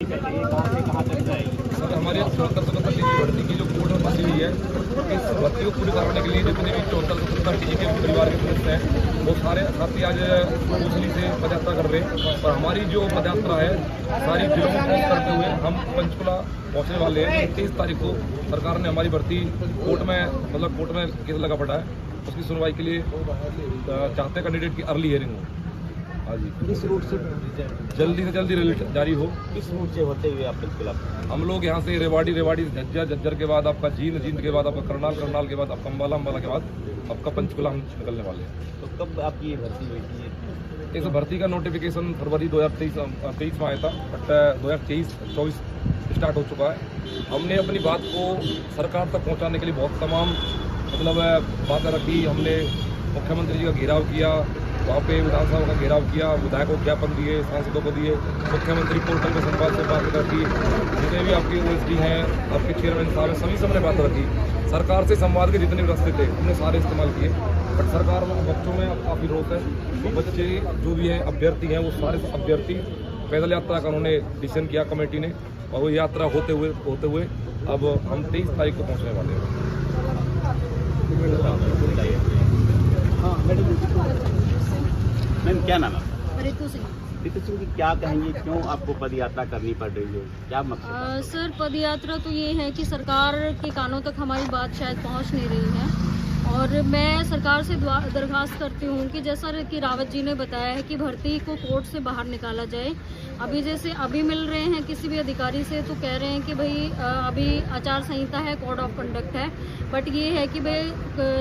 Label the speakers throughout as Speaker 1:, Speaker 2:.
Speaker 1: Sir हमारे 74-77 की भर्ती की जो कोड में फंसी हुई है, इस भर्ती को पूरी कराने के लिए जितने भी 74-77 टी के परिवार के सदस्य हैं वो सारे साथी आज कोसली से पदयात्रा कर रहे हैं। और हमारी जो पदयात्रा है सारी जिलों में क्रॉस करते हुए हम पंचकुला पहुँचने वाले हैं। 23 तारीख को सरकार ने हमारी भर्ती कोर्ट में केस लगा पड़ा है, उसकी सुनवाई के लिए चाहते कैंडिडेट की अर्ली हियरिंग हो। हाँ जी,
Speaker 2: किस रूट से
Speaker 1: जल्दी से जल्दी रिजल्ट जारी हो।
Speaker 2: किस रूट से होते हुए आप पंचकुला?
Speaker 1: हम लोग यहाँ से रेवाड़ी से झज्जर के बाद आपका जींद के बाद आपका करनाल के बाद आपका अम्बाला के बाद आपका पंचकुला हम निकलने वाले हैं।
Speaker 2: तो कब आपकी भर्ती हुई थी?
Speaker 1: इस भर्ती का नोटिफिकेशन फरवरी 2023 में आया था, बट 2023-24 स्टार्ट हो चुका है। हमने अपनी बात को सरकार तक पहुँचाने के लिए बहुत तमाम बातें रखी। हमने मुख्यमंत्री जी का घेराव किया, वहाँ पे विधानसभा का घेराव किया, विधायकों को ज्ञापन दिए, सांसदों को दिए, मुख्यमंत्री पोर्टल पर संवाद से बात रखी, जितने भी आपके OSD हैं, आपके चेयरमैन साहब हैं, सभी सबने बात रखी। सरकार से संवाद के जितने भी रास्ते थे हमने सारे इस्तेमाल किए, बट सरकार में बच्चों में काफ़ी रोष है। तो बच्चे जो भी हैं अभ्यर्थी हैं वो सारे अभ्यर्थी पैदल यात्रा का उन्होंने डिसीजन किया कमेटी ने, और वो यात्रा होते हुए अब हम 23 तारीख को पहुँचने वाले हैं।
Speaker 2: हाँ मैम, क्या नाम है?
Speaker 3: रितु सिंह।
Speaker 2: रितु सिंह जी, क्या कहेंगे, क्यों आपको पद यात्रा करनी पड़ रही है, क्या मकसद?
Speaker 3: सर पद यात्रा तो ये है कि सरकार के कानों तक हमारी बात शायद पहुंच नहीं रही है, और मैं सरकार से दरख्वास्त करती हूँ कि जैसा कि रावत जी ने बताया है कि भर्ती को कोर्ट से बाहर निकाला जाए। अभी मिल रहे हैं किसी भी अधिकारी से तो कह रहे हैं कि भाई अभी आचार संहिता है, कोड ऑफ कंडक्ट है, बट ये है कि भाई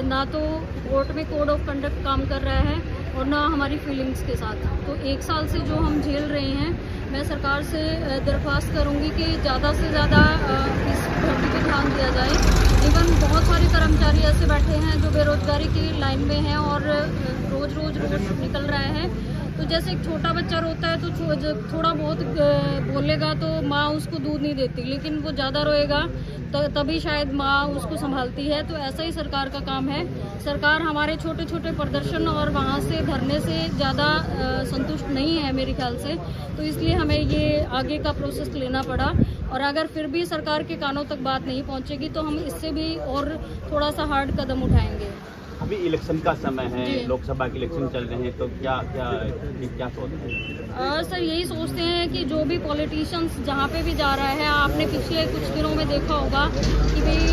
Speaker 3: ना तो कोर्ट में कोड ऑफ कंडक्ट काम कर रहा है और ना हमारी फीलिंग्स के साथ। तो 1 साल से जो हम झेल रहे हैं, मैं सरकार से दरख्वास्त करूंगी कि ज़्यादा से ज़्यादा इस भर्ती पर ध्यान दिया जाए। इवन बहुत सारे कर्मचारी ऐसे बैठे हैं जो बेरोजगारी की लाइन में हैं और रोज निकल रहे हैं। तो जैसे एक छोटा बच्चा रोता है तो थोड़ा बहुत बोलेगा तो माँ उसको दूध नहीं देती, लेकिन वो ज़्यादा रोएगा तो तभी शायद माँ उसको संभालती है। तो ऐसा ही सरकार का काम है। सरकार हमारे छोटे छोटे प्रदर्शन और वहाँ से धरने से ज़्यादा संतुष्ट नहीं है मेरे ख्याल से, तो इसलिए हमें ये आगे का प्रोसेस लेना पड़ा। और अगर फिर भी सरकार के कानों तक बात नहीं पहुँचेगी तो हम इससे भी और थोड़ा सा हार्ड कदम उठाएंगे।
Speaker 2: अभी इलेक्शन का समय है, लोकसभा के इलेक्शन चल रहे हैं, तो क्या सोचते हैं?
Speaker 3: सर यही सोचते हैं कि जो भी पॉलिटिशियंस जहाँ पे भी जा रहा है, आपने पिछले कुछ दिनों में देखा होगा कि भाई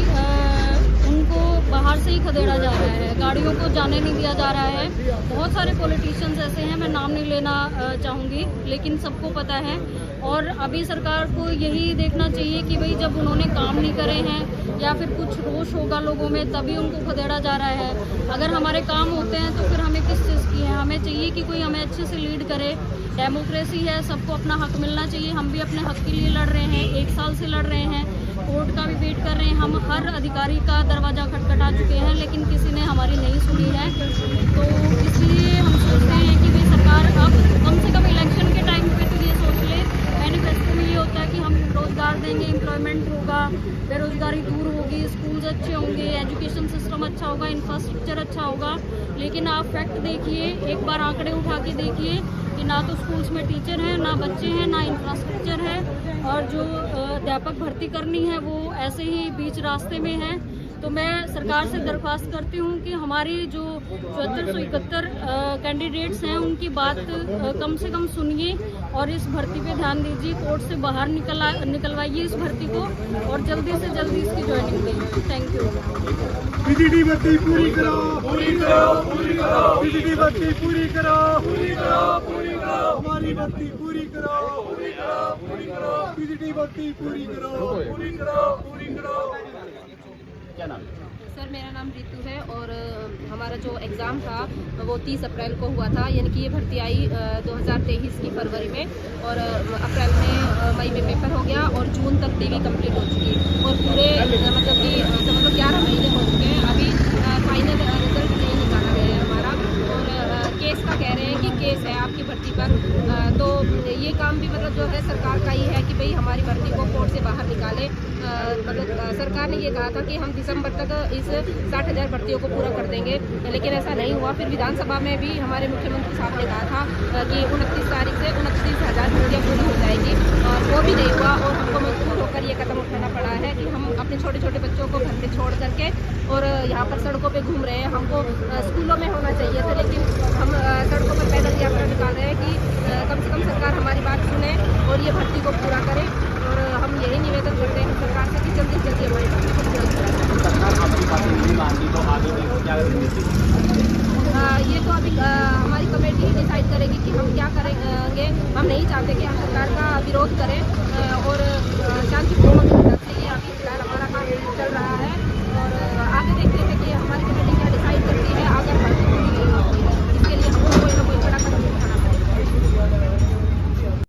Speaker 3: उनको बाहर से ही खदेड़ा जा रहा है, गाड़ियों को जाने नहीं दिया जा रहा है। बहुत सारे पॉलिटिशियंस ऐसे हैं, मैं नाम नहीं लेना चाहूँगी, लेकिन सबको पता है। और अभी सरकार को यही देखना चाहिए कि भाई जब उन्होंने काम नहीं करे हैं या फिर कुछ रोष होगा लोगों में तभी उनको खदेड़ा जा रहा है। अगर हमारे काम होते हैं तो फिर हमें किस चीज़ की है? हमें चाहिए कि कोई हमें अच्छे से लीड करे। डेमोक्रेसी है, सबको अपना हक मिलना चाहिए। हम भी अपने हक के लिए लड़ रहे हैं, 1 साल से लड़ रहे हैं, कोर्ट का भी वेट कर रहे हैं। हम हर अधिकारी का दरवाज़ा खटखटा चुके हैं, लेकिन किसी ने हमारी नहीं सुनी है। तो इसलिए हम सोचते हैं कि भाई सरकार अब कम से कम इलेक्शन के टाइम पे तो ये सोच ले। मैनिफेस्टो में ये होता है कि हम रोज़गार देंगे, एम्प्लॉयमेंट होगा, बेरोजगारी दूर होगी, स्कूल्स अच्छे होंगे, एजुकेशन सिस्टम अच्छा होगा, इंफ्रास्ट्रक्चर अच्छा होगा। लेकिन आप फैक्ट देखिए, एक बार आंकड़े उठा के देखिए कि ना तो स्कूल्स में टीचर हैं, ना बच्चे हैं, ना इंफ्रास्ट्रक्चर है, और जो अध्यापक भर्ती करनी है वो ऐसे ही बीच रास्ते में है। तो मैं सरकार से दरख्वास्त करती हूँ कि हमारी जो 7471 कैंडिडेट्स हैं उनकी बात कम से कम सुनिए और इस भर्ती पे ध्यान दीजिए। कोर्ट से बाहर निकलवाइए इस भर्ती को और जल्दी से जल्दी इसकी ज्वाइनिंग दें। Thank you.
Speaker 4: पीजीडी भर्ती पूरी करो, पूरी करो, पूरी करो। पीजीडी भर्ती पूरी करो, पूरी करो, पूरी करो। हमारी भर्ती पूरी करो, पूरी करो, पूरी करो। पीजीडी भर्ती पूरी करो, पूरी करो, पूरी करो।
Speaker 2: क्या नाम है?
Speaker 5: सर मेरा नाम रितु है और हमारा जो एग्ज़ाम था वो 30 अप्रैल को हुआ था, यानी कि ये भर्ती आई 2023 की फरवरी में, और अप्रैल में मई में पेपर हो गया और जून तक टीवी कंप्लीट हो चुकी और पूरे मतलब कि 11 महीने हो चुके हैं। अभी फाइनल रिजल्ट नहीं निकाला गया है हमारा, और केस का कह रहे हैं कि केस है आपकी भर्ती पर। तो ये काम भी मतलब जो है सरकार का ही है कि कि भाई हमारी भर्ती को कोर्ट से बाहर निकाले। मतलब सरकार ने ये कहा था कि हम दिसंबर तक इस 60,000 भर्तियों को पूरा कर देंगे, लेकिन ऐसा नहीं हुआ। फिर विधानसभा में भी हमारे मुख्यमंत्री साहब ने कहा था कि 29 तारीख से 29,000 भर्तियाँ पूरी हो जाएगी, और वो भी नहीं हुआ। और हमको मजबूर होकर ये कदम उठाना पड़ा है कि हम अपने छोटे छोटे बच्चों को घर पे छोड़ करके और यहाँ पर सड़कों पे घूम रहे हैं। हमको स्कूलों में होना चाहिए था, लेकिन हम सड़कों पर पैदल यात्रा निकाल रहे हैं कि कम से कम सरकार हमारी बात सुने और ये भर्ती को पूरा करे। और हम यही निवेदन करते हैं सरकार से कि जल्दी से जल्दी हमारी बात को पूरा करें।
Speaker 2: सरकार आपकी बात नहीं मानती तो आगे क्या करेंगे?
Speaker 5: ये तो अभी हमारी कमेटी ही डिसाइड करेगी कि हम क्या करेंगे। हम नहीं चाहते कि हम सरकार का विरोध करें और शांतिपूर्ण